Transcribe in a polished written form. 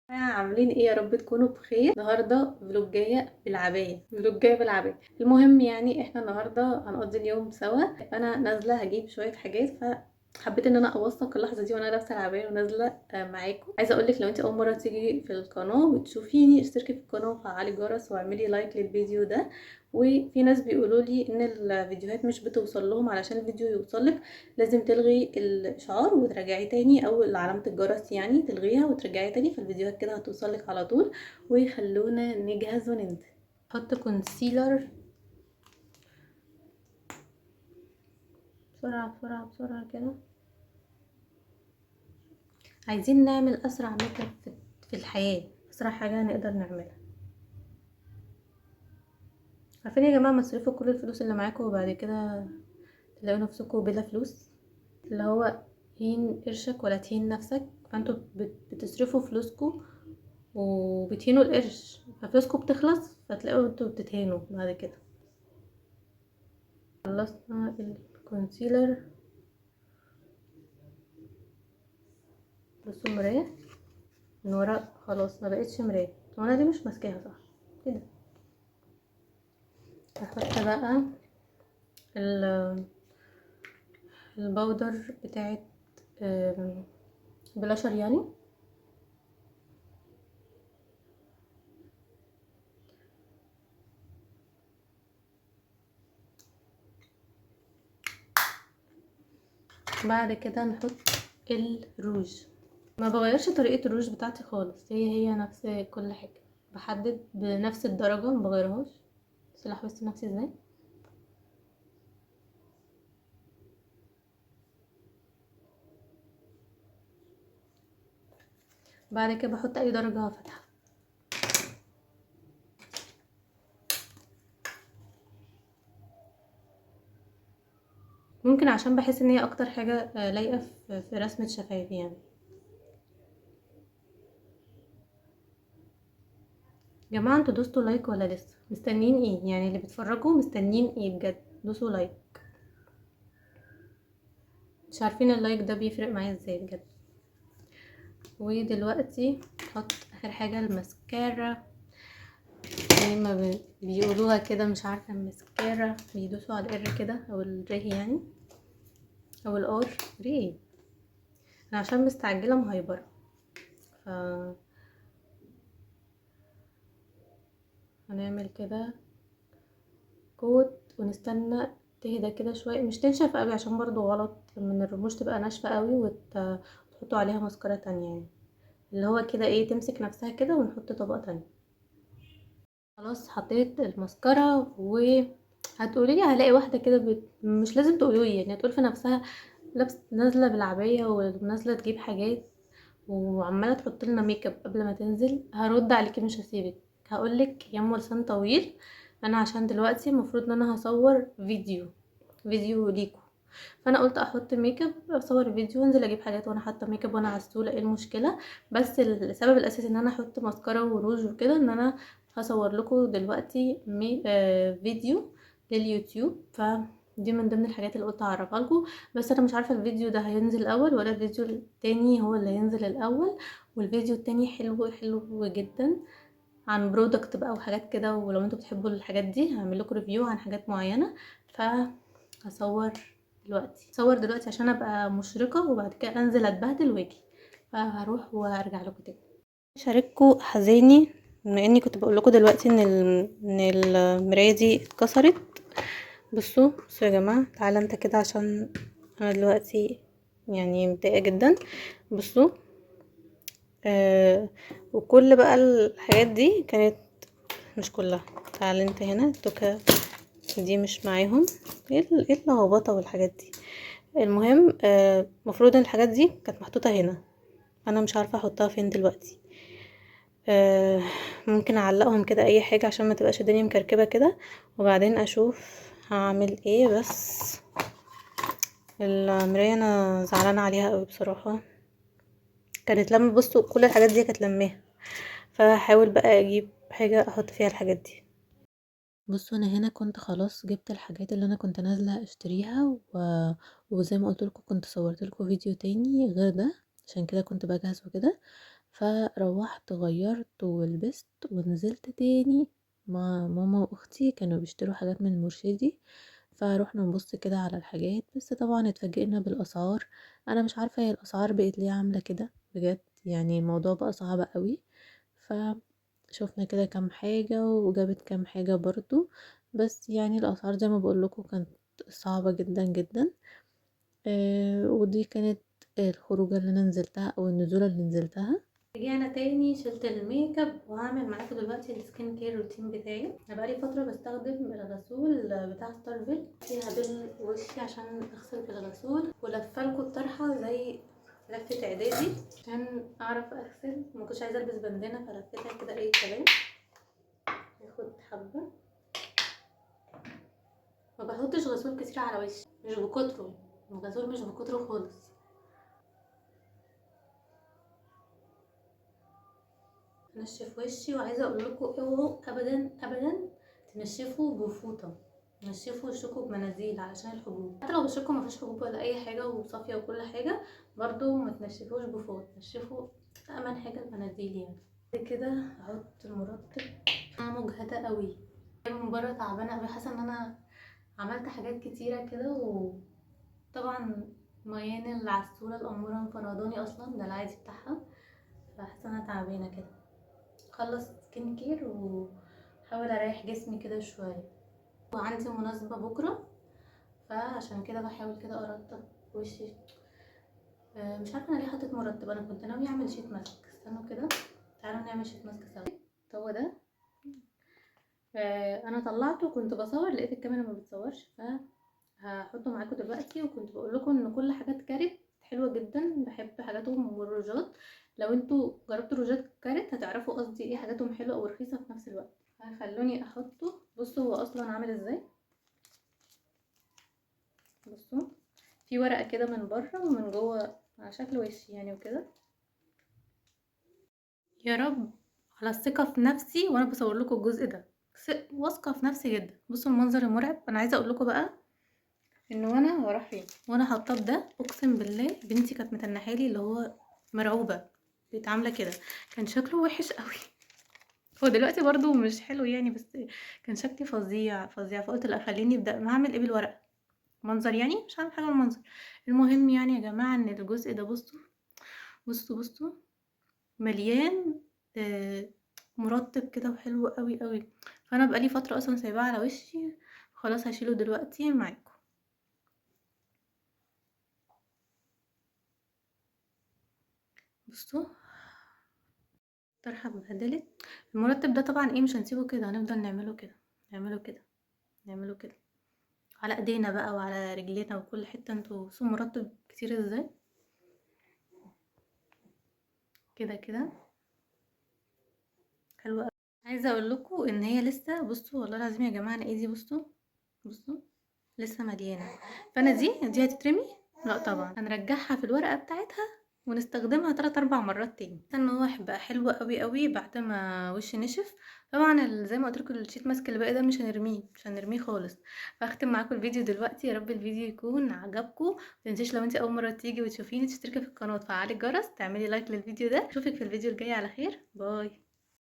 عاملين ايه؟ يا رب تكونوا بخير. النهارده فلوجايه بالعبايه. المهم يعني احنا النهارده هنقضي اليوم سوا. انا نازله هجيب شويه حاجات، فحبيت ان انا اوثق اللحظه دي وانا لابسه العبايه ونازله معاكم. عايزه اقول لك لو انت اول مره تيجي في القناه وتشوفيني، اشتركي في القناه وفعلي الجرس واعملي لايك للفيديو ده. وفي ناس بيقولوا لي ان الفيديوهات مش بتوصل لهم، علشان الفيديو يوصلك لازم تلغي الاشعار وترجعي تاني، او علامة الجرس يعني تلغيها وترجعي تاني، فالفيديوهات كده هتوصلك على طول. وخلونا نجهز وننزل. حط كونسيلر بسرعة بسرعة بسرعة كده. عايزين نعمل اسرع ميك اب في الحياة، اسرع حاجة نقدر نعملها. عارفين يا جماعة، ما تصرفوا كل الفلوس اللي معاكم وبعد كده تلاقوا نفسكم بلا فلوس. اللي هو هين قرشك ولا تهين نفسك، فانتوا بتصرفوا فلوسكم وبتهينوا القرش، ففلوسكم بتخلص فتلاقوا انتوا بتتهانوا بعد كده. خلصنا الكونسيلر. بصوا المراية من ورا خلاص ما بقتش مراية، وانا دي مش ماسكاها صح كده. هحط بقى البودر بتاعت بلاشر يعني. بعد كده نحط الروج. ما بغيرش طريقة الروج بتاعتي خالص، هي نفس كل حاجة، بحدد بنفس الدرجة ما بغيرهاش. بس لاحظت نفسي ازاي. بعد كده بحط اي درجة فاتحة. ممكن عشان بحس ان هي اكتر حاجة لايقة في رسمة شفايف يعني. جماعة انتوا دوستوا لايك ولا لسه؟ مستنيين ايه يعني؟ اللي بتفرجوا مستنيين ايه بجد؟ دوسوا لايك. مش عارفين اللايك ده بيفرق معايا ازاي بجد. ودلوقتي نحط اخر حاجة الماسكارا، زي ما بيقولوها كده، مش عارفة الماسكارا بيدوسوا على الار كده او الري يعني، او الار ري. انا عشان مستعجلة مهيبرة ف هنعمل كده كوت ونستنى تهدى كده شوية، مش تنشف قوي عشان برضو غلط من الرموش تبقى ناشفة قوي وتحطوا عليها ماسكارا تانية يعني. اللي هو كده ايه، تمسك نفسها كده ونحط طبقة تانية. خلاص حطيت الماسكارا، وهتقولي لي هلاقي واحدة كده مش لازم تقولولي يعني، هتقول في نفسها لابس نازلة بالعباية ونازلة تجيب حاجات وعمالة تحط لنا ميك اب قبل ما تنزل. هرد عليكي مش هسيبك، هقولك يا ام لسان طويل. انا عشان دلوقتي المفروض ان انا هصور فيديو ليكو، فانا قلت احط ميك اب اصور فيديو وانزل اجيب حاجات وانا حاطه ميك اب وانا عسوله، ايه المشكله؟ بس السبب الاساسي ان انا احط ماسكارا وروج وكده ان انا هصور لكم دلوقتي فيديو لليوتيوب، فدي من ضمن الحاجات اللي قلت اعرفها لكم. بس انا مش عارفه الفيديو ده هينزل الاول ولا الفيديو التاني هو اللي هينزل الاول. والفيديو التاني حلو حلو جدا، عن برودكت بقى وحاجات كده، ولو انتوا بتحبوا الحاجات دي هعمل لكم ريفيو عن حاجات معينه. فهصور دلوقتي عشان ابقى مشرقه، وبعد كده انزل اتبهدل واجي، فهروح وارجع لكم تاني. شارككم احزاني بما اني كنت بقول لكم دلوقتي ان المرايه دي اتكسرت. بصوا يا جماعه، تعالى انت كده عشان انا دلوقتي يعني متضايقه جدا. بصوا وكل بقى الحاجات دي كانت مش كلها. تعالى انت هنا، التوكه دي مش معاهم. ايه اللخبطه والحاجات دي. المهم مفروض ان الحاجات دي كانت محطوطه هنا، انا مش عارفه احطها فين دلوقتي. آه ممكن اعلقهم كده اي حاجه عشان ما تبقاش الدنيا مكركبه كده، وبعدين اشوف هعمل ايه. بس المرايه انا زعلانه عليها قوي بصراحه، كانت لما بصوا كل الحاجات دي كانت لماها، فهحاول بقى اجيب حاجه احط فيها الحاجات دي. بصوا انا هنا كنت خلاص جبت الحاجات اللي انا كنت نازله اشتريها وزي ما قلت لكم كنت صورت لكم فيديو تاني غير ده، عشان كده كنت بجهز وكده. فروحت غيرت ولبست ونزلت تاني مع ماما واختي، كانوا بيشتروا حاجات من مرشدي، فروحنا نبص كده على الحاجات. بس طبعا اتفاجئنا بالاسعار. انا مش عارفه هي الاسعار بقت ليه عامله كده بجد، يعني الموضوع بقى صعب قوي. فشوفنا كده كام حاجه وجابت كام حاجه برضو، بس يعني الاسعار زي ما بقول لكم كانت صعبه جدا جدا. ودي كانت الخروجه اللي انا نزلتها او النزوله اللي نزلتها. رجعنا تاني، شلت الميك اب وهعمل معاكم دلوقتي السكين كير روتين بتاعي. انا بقالي فتره بستخدم الغسول بتاع ستارفيل، فيها بل وشي عشان اغسل بالغسول، ولفالكوا الطرحه زي لفه اعدادي عشان اعرف اغسل. ما كنتش عايزه البس بندانه فلفتها كده اي كلام. هاخد حبه، ما بحطش غسول كتير على وشي، مش بكتره، الغسول مش بكتره خالص. انشف وشي، وعايزه اقول لكم اوعوا ابدا ابدا تنشفوا بفوطه، نشفوا وشكوا بمناديل علشان الحبوب. حتى لو وشكوا ما فيش حبوب ولا اي حاجه وصافيه وكل حاجه، برضو ما تنشفوش بفوط، نشفوا امن حاجه المناديل يعني. بعد كده احط المرطب. انا مجهده قوي، من بره تعبانه قوي، حاسه ان انا عملت حاجات كتيره كده. وطبعا ميان العسوله الاموره مفرضاني اصلا، ده العادي بتاعها، فحاسه ان انا تعبانه كده. اخلص سكين كير واحاول اريح جسمي كده شويه، وعندي مناسبه بكره، فعشان كده بحاول كده ارطب وشي. مش عارفه انا ليه حطيت مرطب، انا كنت ناويه اعمل شيت ماسك. استنوا كده، تعالوا نعمل شيت ماسك سوا. هو ده. انا طلعته كنت بصور لقيت الكاميرا ما بتصورش، فهحطه معاكم دلوقتي. وكنت بقول لكم ان كل حاجات كارت حلوه جدا، بحب حاجاتهم والروجات. لو انتوا جربتوا روجات كارت هتعرفوا قصدي ايه، حاجاتهم حلوه ورخيصه في نفس الوقت. خلوني احطه. بصوا هو اصلا عامل ازاي، بصوا في ورقه كده من بره ومن جوه على شكل وش يعني وكده. يا رب على الثقه في نفسي وانا بصور لكم الجزء ده، واثقه في نفسي جدا. بصوا المنظر المرعب. انا عايزه اقول لكم بقى انه وانا راح فين وانا حاطاه ده، اقسم بالله بنتي كانت متنحالي، اللي هو مرعوبه بقيت عامله كده. كان شكله وحش قوي. هو دلوقتي برضو مش حلو يعني، بس كان شكلي فظيع فظيع. فقلت لا خليني ابدا، ما هعمل ايه بالورقه، منظر يعني مش هعمل حاجه بالمنظر. المهم يعني يا جماعه ان الجزء ده بصوا بصوا بصوا مليان آه، مرطب كده وحلو قوي قوي. فانا بقالي فتره اصلا سايباه على وشي، خلاص هشيله دلوقتي معاكم. بصوا طرحه اتبهدلت. المرطب ده طبعا ايه، مش هنسيبه كده، هنفضل نعمله كده نعمله كده نعمله كده على ايدينا بقى وعلى رجلينا وكل حته. انتوا بصوا مرطب كتير ازاي، كده كده حلوه قوي. عايزه اقول لكم ان هي لسه، بصوا والله العظيم يا جماعه انا ايدي بصوا بصوا لسه مليانه. فانا دي هتترمي؟ لا طبعا هنرجعها في الورقه بتاعتها ونستخدمها 3 4 مرات تاني. ان هو هيبقى حلو قوي قوي بعد ما وشي نشف. طبعا زي ما قلت لكم الشيت ماسك اللي باقي ده مش هنرميه خالص. فاختم معاكم الفيديو دلوقتي. يا رب الفيديو يكون عجبكم. متنسيش لو انت اول مره تيجي وتشوفيني تشتركي في القناه وتفعلي الجرس، تعملي لايك للفيديو ده. اشوفك في الفيديو الجاي على خير. باي.